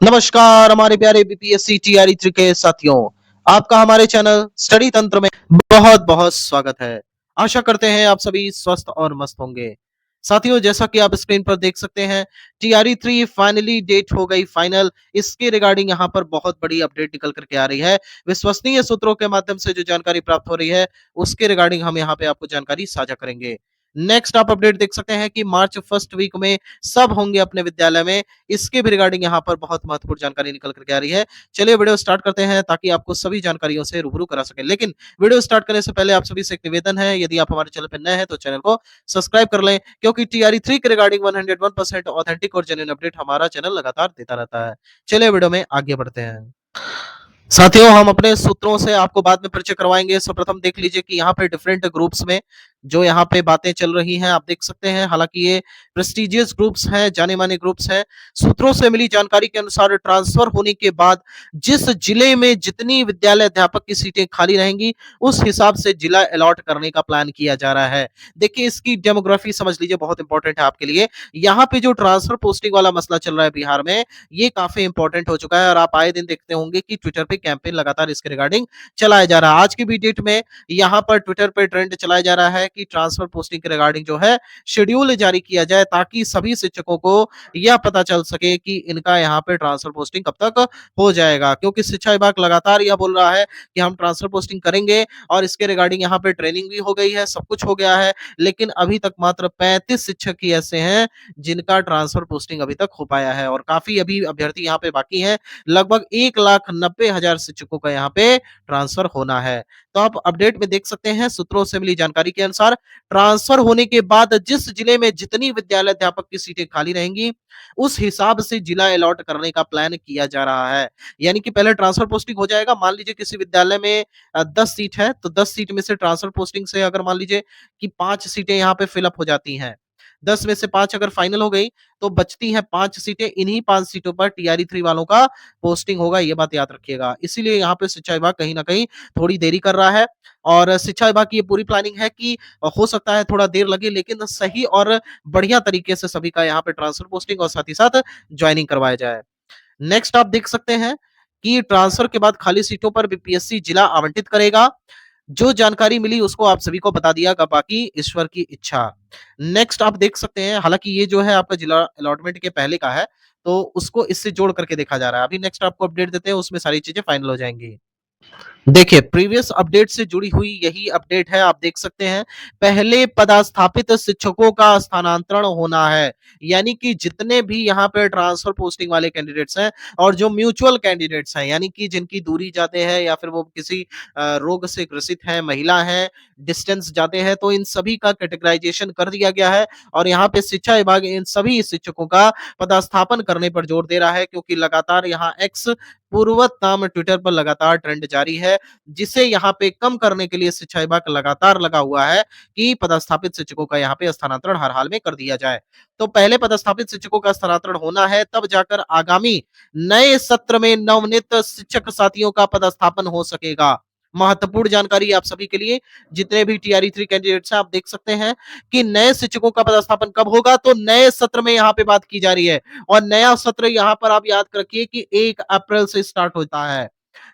नमस्कार हमारे प्यारे बीपीएससी टीआरई थ्री के साथियों। आपका हमारे चैनल स्टडी तंत्र में बहुत बहुत स्वागत है। आशा करते हैं आप सभी स्वस्थ और मस्त होंगे। साथियों, जैसा कि आप स्क्रीन पर देख सकते हैं, टीआरई थ्री फाइनली डेट हो गई फाइनल। इसके रिगार्डिंग यहाँ पर बहुत बड़ी अपडेट निकल करके आ रही है। विश्वसनीय सूत्रों के माध्यम से जो जानकारी प्राप्त हो रही है उसके रिगार्डिंग हम यहाँ पे आपको जानकारी साझा करेंगे। नेक्स्ट आप अपडेट देख सकते हैं कि मार्च फर्स्ट वीक में सब होंगे अपने विद्यालय में। इसके भी रिगार्डिंग यहाँ पर बहुत महत्वपूर्ण जानकारी निकल करके आ रही है। चलिए वीडियो स्टार्ट करते हैं ताकि आपको सभी जानकारियों से रूबरू करा सके। लेकिन वीडियो स्टार्ट करने से पहले आप सभी से एक निवेदन है, यदि आप हमारे चैनल पर नए हैं तो चैनल को सब्सक्राइब कर लें, क्योंकि टीआरई थ्री के रिगार्डिंग 101% ऑथेंटिक और जेन्युइन अपडेट हमारा चैनल लगातार देता रहता है। चलिए वीडियो में आगे बढ़ते हैं। साथियों, हम अपने सूत्रों से आपको बाद में परिचय करवाएंगे। सर्वप्रथम देख लीजिए कि यहाँ पे डिफरेंट ग्रुप्स में जो यहाँ पे बातें चल रही हैं आप देख सकते हैं। हालांकि ये प्रेस्टिजियस ग्रुप्स हैं, जाने माने ग्रुप्स हैं। सूत्रों से मिली जानकारी के अनुसार ट्रांसफर होने के बाद जिस जिले में जितनी विद्यालय अध्यापक की सीटें खाली रहेंगी उस हिसाब से जिला अलॉट करने का प्लान किया जा रहा है। देखिए, इसकी डेमोग्राफी समझ लीजिए, बहुत इंपॉर्टेंट है आपके लिए। यहाँ पे जो ट्रांसफर पोस्टिंग वाला मसला चल रहा है बिहार में, ये काफी इंपॉर्टेंट हो चुका है और आप आए दिन देखते होंगे कि ट्विटर पे कैंपेन लगातार इसके रिगार्डिंग चलाया जा रहा है। आज की भी डेट में यहाँ पर ट्विटर पे ट्रेंड चलाया जा रहा है कि ट्रांसफर पोस्टिंग के रिगार्डिंग जो है शेड्यूल जारी किया जाए, ताकि सभी शिक्षकों को यह पता चल सके कि इनका यहाँ पे ट्रांसफर पोस्टिंग कब तक हो जाएगा। क्योंकि शिक्षा विभाग लगातार यह बोल रहा है कि हम ट्रांसफर पोस्टिंग करेंगे और इसके रिगार्डिंग यहाँ पे ट्रेनिंग भी हो गई है, सब कुछ हो गया है, लेकिन अभी तक मात्र 35 शिक्षक ही ऐसे हैं जिनका ट्रांसफर पोस्टिंग अभी तक हो पाया है और काफी अभी अभ्यर्थी यहाँ पे बाकी हैं। लगभग 1,90,000 शिक्षकों का यहाँ पे ट्रांसफर होना है। तो आप अपडेट में देख सकते हैं, सूत्रों से मिली जानकारी के अनुसार ट्रांसफर होने के बाद जिस जिले में जितनी विद्यालय अध्यापक की सीटें खाली रहेंगी उस हिसाब से जिला अलॉट करने का प्लान किया जा रहा है। यानी कि पहले ट्रांसफर पोस्टिंग हो जाएगा। मान लीजिए किसी विद्यालय में 10 सीट है, तो 10 सीट में से ट्रांसफर पोस्टिंग से अगर मान लीजिए कि 5 सीटें यहाँ पे फिलअप हो जाती हैं, 10 में से 5 अगर फाइनल हो गई तो बचती हैं 5 सीटें। इन्हीं 5 सीटों पर टीआरई थ्री वालों का पोस्टिंग होगा, ये बात याद रखिएगा। इसीलिए यहाँ पे शिक्षा विभाग कहीं न कहीं थोड़ी देरी कर रहा है और शिक्षा विभाग की ये पूरी प्लानिंग है कि हो सकता है थोड़ा देर लगे, लेकिन सही और बढ़िया तरीके से सभी का यहाँ पे ट्रांसफर पोस्टिंग और साथ ही साथ ज्वाइनिंग करवाया जाए। नेक्स्ट आप देख सकते हैं कि ट्रांसफर के बाद खाली सीटों पर बीपीएससी जिला आवंटित करेगा। जो जानकारी मिली उसको आप सभी को बता दिया, बाकी ईश्वर की इच्छा। नेक्स्ट आप देख सकते हैं, हालांकि ये जो है आपका जिला अलॉटमेंट के पहले का है, तो उसको इससे जोड़ करके देखा जा रहा है। अभी नेक्स्ट आपको अपडेट देते हैं, उसमें सारी चीजें फाइनल हो जाएंगी। देखिए, प्रीवियस अपडेट से जुड़ी हुई यही अपडेट है। आप देख सकते हैं, पहले पदस्थापित शिक्षकों का स्थानांतरण होना है। यानी कि जितने भी यहाँ पे ट्रांसफर पोस्टिंग वाले कैंडिडेट्स हैं और जो म्यूचुअल कैंडिडेट्स हैं, यानी कि जिनकी दूरी जाते हैं या फिर वो किसी रोग से ग्रसित हैं, महिला हैं, डिस्टेंस जाते हैं, तो इन सभी का कैटेगराइजेशन कर दिया गया है और यहाँ पे शिक्षा विभाग इन सभी शिक्षकों का पदस्थापन करने पर जोर दे रहा है। क्योंकि लगातार यहाँ एक्स पूर्वत नाम ट्विटर पर लगातार ट्रेंड जारी है, जिसे यहाँ पे कम करने के लिए शिक्षा विभाग लगातार लगा हुआ है कि पदस्थापित शिक्षकों का यहाँ पे स्थानांतरण हर हाल में कर दिया जाए। तो पहले पदस्थापित शिक्षकों का स्थानांतरण होना है, तब जाकर आगामी नए सत्र में नवनित शिक्षक साथियों का पदस्थापन हो सकेगा। महत्वपूर्ण जानकारी आप सभी के लिए, जितने भी टीआरई थ्री कैंडिडेट्स हैं, आप देख सकते हैं कि नए शिक्षकों का पदस्थापन कब होगा, तो नए सत्र में यहाँ पे बात की जा रही है। और नया सत्र यहाँ पर आप याद रखिए कि 1 अप्रैल से स्टार्ट होता है।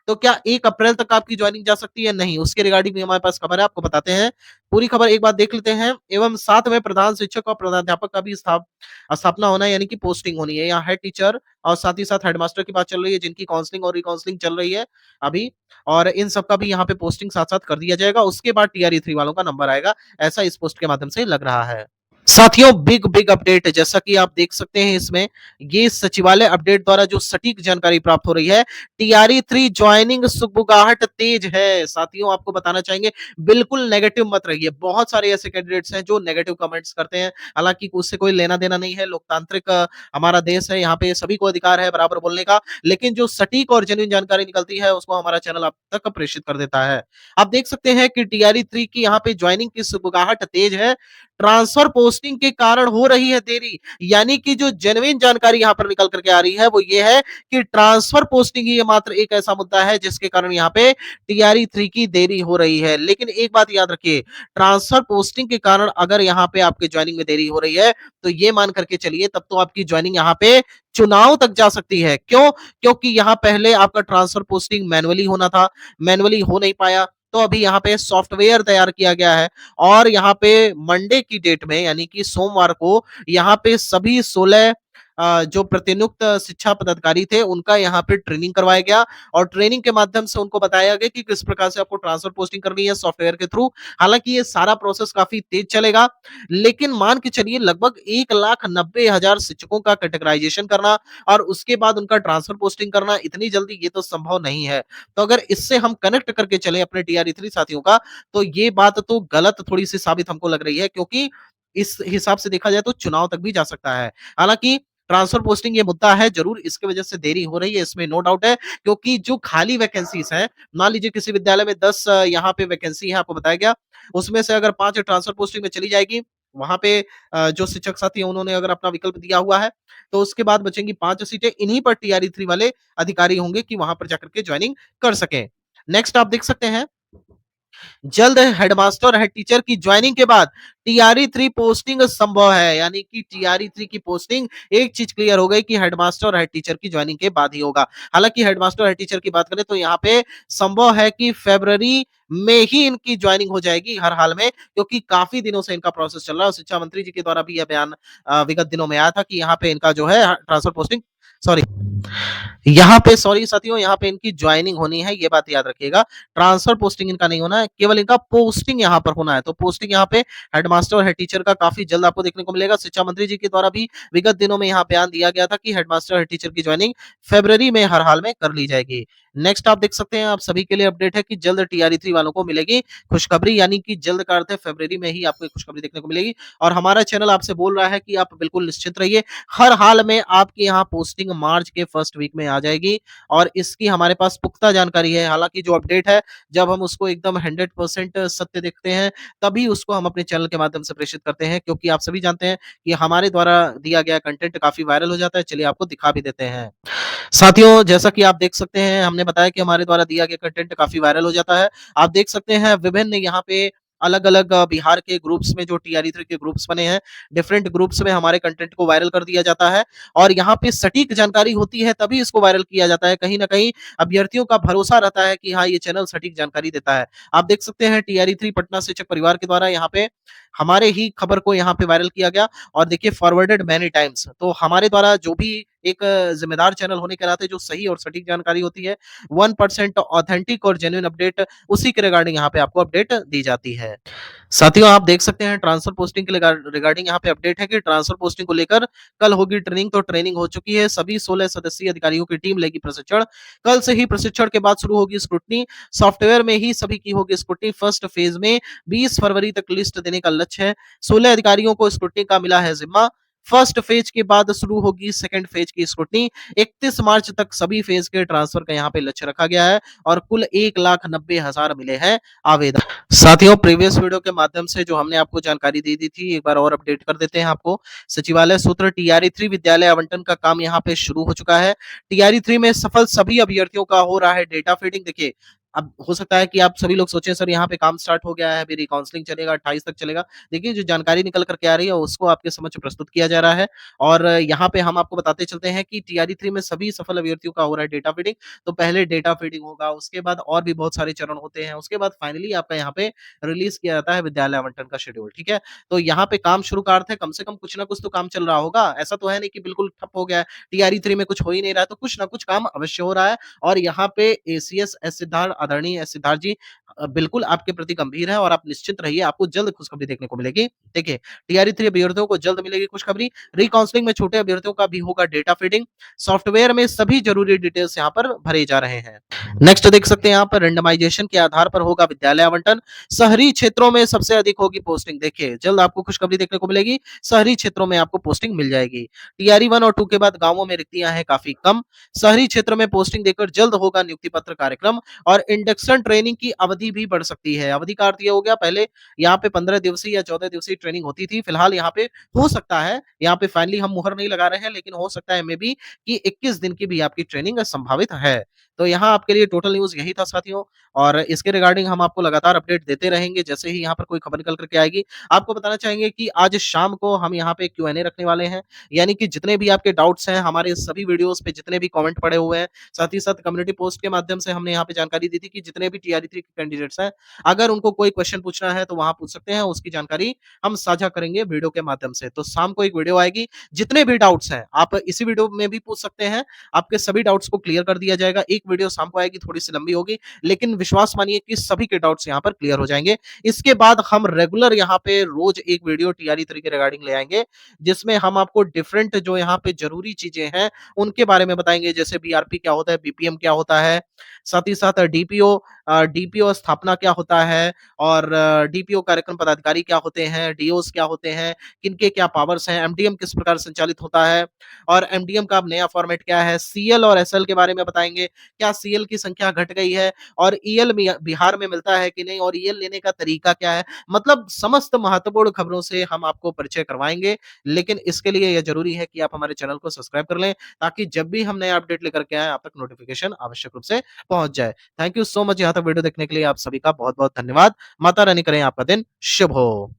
तो क्या 1 अप्रैल तक आपकी ज्वाइनिंग जा सकती है? नहीं, उसके रिगार्डिंग भी हमारे पास खबर है, आपको बताते हैं। पूरी खबर एक बार देख लेते हैं। एवं साथ में प्रधान शिक्षक और प्रधानाध्यापक का भी स्थापना होना है, यानी कि पोस्टिंग होनी है। यहाँ हेड टीचर और साथ ही साथ हेडमास्टर की बात चल रही है, जिनकी काउंसलिंग और रिकाउंसलिंग चल रही है अभी, और इन सबका भी यहाँ पे पोस्टिंग साथ-साथ कर दिया जाएगा। उसके बाद टीआरई थ्री वालों का नंबर आएगा, ऐसा इस पोस्ट के माध्यम से लग रहा है। साथियों, बिग बिग अपडेट है, जैसा कि आप देख सकते हैं इसमें, ये सचिवालय अपडेट द्वारा जो सटीक जानकारी प्राप्त हो रही है, टीआरई थ्री ज्वाइनिंग सुगबुगाहट तेज है। साथियों, आपको बताना चाहेंगे, बिल्कुल नेगेटिव मत रहिए। बहुत सारे ऐसे कैंडिडेट्स हैं जो नेगेटिव कमेंट्स करते हैं, हालांकि उससे कोई लेना देना नहीं है। लोकतांत्रिक हमारा देश है, यहाँ पे सभी को अधिकार है बराबर बोलने का, लेकिन जो सटीक और जेन्युइन जानकारी निकलती है उसको हमारा चैनल आप तक प्रेषित कर देता है। आप देख सकते हैं कि टीआरई थ्री की यहाँ पे ज्वाइनिंग की सुगबुगाहट तेज है। ट्रांसफर पोस्टिंग के कारण हो रही है देरी, यानी कि जो जेन्युइन जानकारी यहां पर निकल करके आ रही है वो ये है कि ट्रांसफर पोस्टिंग ही मात्र एक ऐसा मुद्दा है जिसके कारण यहां पे टीआरई थ्री की देरी हो रही है। लेकिन एक बात याद रखिए, ट्रांसफर पोस्टिंग के कारण अगर यहां पे आपके ज्वाइनिंग में देरी हो रही है तो ये मान करके चलिए, तब तो आपकी ज्वाइनिंग यहां पे चुनाव तक जा सकती है। क्यों? क्योंकि यहाँ पहले आपका ट्रांसफर पोस्टिंग मैनुअली होना था, मैनुअली हो नहीं पाया, तो अभी यहाँ पे सॉफ्टवेयर तैयार किया गया है और यहाँ पे मंडे की डेट में यानी कि सोमवार को यहाँ पे सभी 16 जो प्रतिनियुक्त शिक्षा पदाधिकारी थे उनका यहाँ पे ट्रेनिंग करवाया गया और ट्रेनिंग के माध्यम से उनको बताया गया कि किस प्रकार से आपको ट्रांसफर पोस्टिंग करनी है सॉफ्टवेयर के थ्रू। हालांकि ये सारा प्रोसेस काफी तेज चलेगा, लेकिन मान के चलिए लगभग 1,90,000 शिक्षकों का कैटेगराइजेशन करना और उसके बाद उनका ट्रांसफर पोस्टिंग करना इतनी जल्दी ये तो संभव नहीं है। तो अगर इससे हम कनेक्ट करके चले अपने टीआरई 3 साथियों का, तो ये बात तो गलत थोड़ी सी साबित हमको लग रही है, क्योंकि इस हिसाब से देखा जाए तो चुनाव तक भी जा सकता है। हालांकि ट्रांसफर पोस्टिंग ये मुद्दा है जरूर, इसकी वजह से देरी हो रही है, इसमें नो डाउट है, क्योंकि जो खाली वैकेंसीज हैं, मान लीजिए किसी विद्यालय में 10 यहाँ पे वैकेंसी है, आपको बताया गया, उसमें से अगर 5 ट्रांसफर पोस्टिंग में चली जाएगी, वहां पे जो शिक्षक साथी हैं उन्होंने अगर अपना विकल्प दिया हुआ है, तो उसके बाद बचेंगी 5 सीटें, इन्हीं पर टीआरई 3 वाले अधिकारी होंगे कि वहां पर जाकर के ज्वाइनिंग कर सकें। नेक्स्ट आप देख सकते हैं, जल्द हेडमास्टर और हेड टीचर की ज्वाइनिंग के बाद टीआरई 3 पोस्टिंग संभव है, यानी कि टीआरई 3 की पोस्टिंग एक चीज क्लियर हो गई कि हेडमास्टर और हेड टीचर की ज्वाइनिंग के बाद ही होगा। हालांकि हेडमास्टर और हेड टीचर की बात करें तो यहाँ पे संभव है कि फरवरी में ही इनकी ज्वाइनिंग हो जाएगी हर हाल में, क्योंकि काफी दिनों से इनका प्रोसेस चल रहा है और शिक्षा मंत्री जी के द्वारा भी यह बयान विगत दिनों में आया था कि यहाँ पे इनका जो है ट्रांसफर पोस्टिंग, सॉरी, यहाँ पे सॉरी साथियों, यहाँ पे इनकी ज्वाइनिंग होनी है, ये बात याद रखिएगा। ट्रांसफर पोस्टिंग इनका नहीं होना है, केवल इनका पोस्टिंग यहाँ पर होना है। तो पोस्टिंग यहाँ पे हेडमास्टर और हेड टीचर का काफी जल्द आपको देखने को मिलेगा। शिक्षा मंत्री जी के द्वारा भी विगत दिनों में यहाँ बयान दिया गया था कि हेडमास्टर हेड टीचर की ज्वाइनिंग फरवरी में हर हाल में कर ली जाएगी। नेक्स्ट आप देख सकते हैं, आप सभी के लिए अपडेट है कि जल्द टीआरई 3 वालों को मिलेगी खुशखबरी, यानी कि जल्द का अर्थ है फरवरी में ही आपको खुशखबरी देखने को मिलेगी और हमारा चैनल आपसे बोल रहा है कि आप बिल्कुल निश्चिंत रहिए, हर हाल में आपके यहाँ पोस्टिंग मार्च के फर्स्ट वीक में आ जाएगी और इसकी हमारे पास पुख्ता जानकारी है। हालांकि जो अपडेट है, जब हम उसको एकदम 100% सत्य देखते हैं, तभी उसको हम अपने चैनल के माध्यम से प्रेषित करते हैं, क्योंकि आप सभी जानते हैं कि हमारे द्वारा दिया गया कंटेंट काफी वायरल हो जाता है। चलिए आपको दिखा भी देते हैं। साथियों, जैसा कि आप देख सकते हैं, हमने बताया कि हमारे द्वारा दिया गया कंटेंट काफी वायरल हो जाता है। आप देख सकते हैं विभिन्न यहाँ पे अलग-अलग बिहार के ग्रुप्स में जो टीआरई 3 के ग्रुप्स बने हैं, डिफरेंट ग्रुप्स में हमारे कंटेंट को वायरल कर दिया जाता है और यहाँ पे सटीक जानकारी होती है तभी इसको वायरल किया जाता है। कहीं न कहीं अभ्यर्थियों का भरोसा रहता है कि हाँ, ये चैनल सटीक जानकारी देता है। आप देख सकते हैं टीआरई 3 पटना शिक्षक परिवार के द्वारा यहाँ पे हमारे ही खबर को यहाँ पे वायरल किया गया और देखिए फॉरवर्डेड मैनी टाइम्स। तो हमारे द्वारा जो भी एक जिम्मेदार चैनल होने के नाते जो सही और सटीक जानकारी होती है, 1% ऑथेंटिक और जेन्युइन अपडेट, उसी के रिगार्डिंग यहाँ पे आपको अपडेट दी जाती है। साथियों, आप देख सकते हैं ट्रांसफर पोस्टिंग के रिगार्डिंग यहाँ पे अपडेट है कि ट्रांसफर पोस्टिंग को लेकर कल होगी ट्रेनिंग, तो ट्रेनिंग हो चुकी है। सभी 16 सदस्यीय अधिकारियों की टीम लेगी प्रशिक्षण। कल से ही प्रशिक्षण के बाद शुरू होगी स्क्रूटनी। सॉफ्टवेयर में ही सभी की होगी स्क्रूटनी। फर्स्ट फेज में 20 फरवरी तक लिस्ट देने का लक्ष्य है। 16 अधिकारियों को स्क्रूटनी का मिला है जिम्मा। फर्स्ट फेज के बाद शुरू होगी सेकंड फेज की स्क्रूटनी। 31 मार्च तक सभी फेज के ट्रांसफर का यहाँ पे लक्ष्य रखा गया है और कुल 1,90,000 मिले हैं आवेदन। साथियों, प्रीवियस वीडियो के माध्यम से जो हमने आपको जानकारी दे दी थी, एक बार और अपडेट कर देते हैं आपको। सचिवालय सूत्र टीआरई 3 विद्यालय आवंटन का काम यहाँ पे शुरू हो चुका है। टीआरई 3 में सफल सभी अभ्यर्थियों का हो रहा है डेटा फीडिंग। देखिए, अब हो सकता है कि आप सभी लोग सोचें सर यहाँ पे काम स्टार्ट हो गया है, अभी रिकाउंसलिंग चलेगा, 28 तक चलेगा। देखिए, जो जानकारी निकल करके आ रही है उसको आपके समक्ष प्रस्तुत किया जा रहा है और यहाँ पे हम आपको बताते चलते हैं कि टीआरई 3 में सभी सफल अभ्यर्थियों का हो रहा है डेटा फीडिंग। तो पहले डेटा फीडिंग होगा, उसके बाद और भी बहुत सारे चरण होते हैं, उसके बाद फाइनली आपका यहाँ पे रिलीज किया जाता है विद्यालय आवंटन का शेड्यूल। ठीक है, तो यहाँ पे काम शुरू का अर्थ है कम से कम कुछ ना कुछ तो काम चल रहा होगा। ऐसा तो है नहीं कि बिल्कुल ठप हो गया है, टीआरई 3 में कुछ हो ही नहीं रहा है, तो कुछ ना कुछ काम अवश्य हो रहा है और यहाँ पे एसीएस एस सिद्धार्थ, आदरणीय एस सिद्धार्थ जी बिल्कुल आपके प्रति गंभीर है और आप निश्चिंत रहिए, आपको जल्द खुशखबरी देखने को मिलेगी। देखिए, टीआरई 3 अभ्यर्थियों को जल्द मिलेगी खुशखबरी। रिकाउंसलिंग में छोटे अभ्यर्थियों का भी होगा डेटा फीडिंग। सॉफ्टवेयर में सभी जरूरी डिटेल्स यहाँ पर भरे जा रहे हैं। नेक्स्ट देख सकते हैं यहाँ पर रेंडमाइजेशन के आधार पर होगा विद्यालय आवंटन। शहरी क्षेत्रों में सबसे अधिक होगी पोस्टिंग। देखिए, जल्द आपको खुशखबरी देखने को मिलेगी, शहरी क्षेत्रों में आपको पोस्टिंग मिल जाएगी। टीआरई 1 और 2 के बाद गांवों में रिक्तियां हैं काफी कम। शहरी क्षेत्र में पोस्टिंग देकर जल्द होगा नियुक्ति पत्र कार्यक्रम और इंडक्शन ट्रेनिंग की अवधि अवधि भी बढ़ सकती है। अवधि का अर्थ ये हो गया, पहले यहाँ पे 15 दिवसीय या 14 दिवसीय ट्रेनिंग होती थी। फिलहाल यहाँ पे हो सकता है, यहाँ पे फाइनली हम मुहर नहीं लगा रहे हैं, लेकिन हो सकता है मे बी कि 21 दिन की भी आपकी ट्रेनिंग संभावित है। तो यहाँ आपके लिए टोटल न्यूज़ यही था साथियों, और इसके रिगार्डिंग हम आपको लगातार अपडेट देते रहेंगे। जैसे ही यहाँ पर कोई खबर निकल कर के आएगी, आपको बताना चाहेंगे कि आज शाम को हम यहाँ पे क्यू एंड ए रखने वाले हैं। यानी कि जितने भी आपके डाउट्स हैं, हमारे सभी वीडियोज़ पे जितने भी कमेंट पड़े हुए हैं, साथ ही साथ कम्युनिटी पोस्ट के माध्यम से हमने यहाँ पे जानकारी दी थी कि जितने भी टीआरई 3 के कैंडिडेट्स हैं, अगर उनको कोई क्वेश्चन पूछना है तो वहाँ पूछ सकते हैं, उसकी जानकारी हम साझा करेंगे वीडियो के माध्यम से। तो शाम को एक वीडियो आएगी, जितने भी डाउट्स हैं, आप इसी वीडियो में भी पूछ सकते हैं, आपके सभी डाउट्स को क्लियर कर दिया जाएगा। एक वीडियो शाम को आएगी, थोड़ी-सी लंबी होगी, लेकिन विश्वास मानिए कि सभी के डाउट्स यहाँ पर क्लियर हो जाएँगे। इसके बाद हम रेगुलर यहाँ पे रोज़ एक वीडियो टीआरई 3 के रिगार्डिंग ले आएँगे, जिसमें हम आपको डिफरेंट जो यहाँ पे ज़रूरी चीज़ें हैं, उनके बारे में बताएँगे। जैसे बीआरपी क्या होता है, बीपीएम क्या होता है, साथ ही साथ डीपीओ स्थापना क्या होता है, और डीपीओ कार्यक्रम पदाधिकारी क्या होते हैं, डीओस क्या होते हैं, किनके क्या पावर्स हैं, एमडीएम किस प्रकार संचालित होता है, और एमडीएम का अब नया फॉर्मेट क्या है, सीएल और एसएल के बारे में बताएँगे, क्या सीएल की संख्या घट गई है, और ईएल बिहार में मिलता है कि नहीं, और ईएल लेने का तरीका क्या है। मतलब समस्त महत्वपूर्ण खबरों से हम आपको परिचय करवाएँगे, लेकिन इसके लिए ये ज़रूरी है कि आप हमारे चैनल को सब्सक्राइब कर लें, ताकि जब भी हम नया अपडेट लेकर के आएँ, आप तक नोटिफ़िकेशन आवश्यक रूप से पहुँच जाए। थैंक यू सो मच यहाँ तक वीडियो देखने के लिए आप सभी का बहुत-बहुत धन्यवाद। माता रानी करें आपका दिन शुभ हो।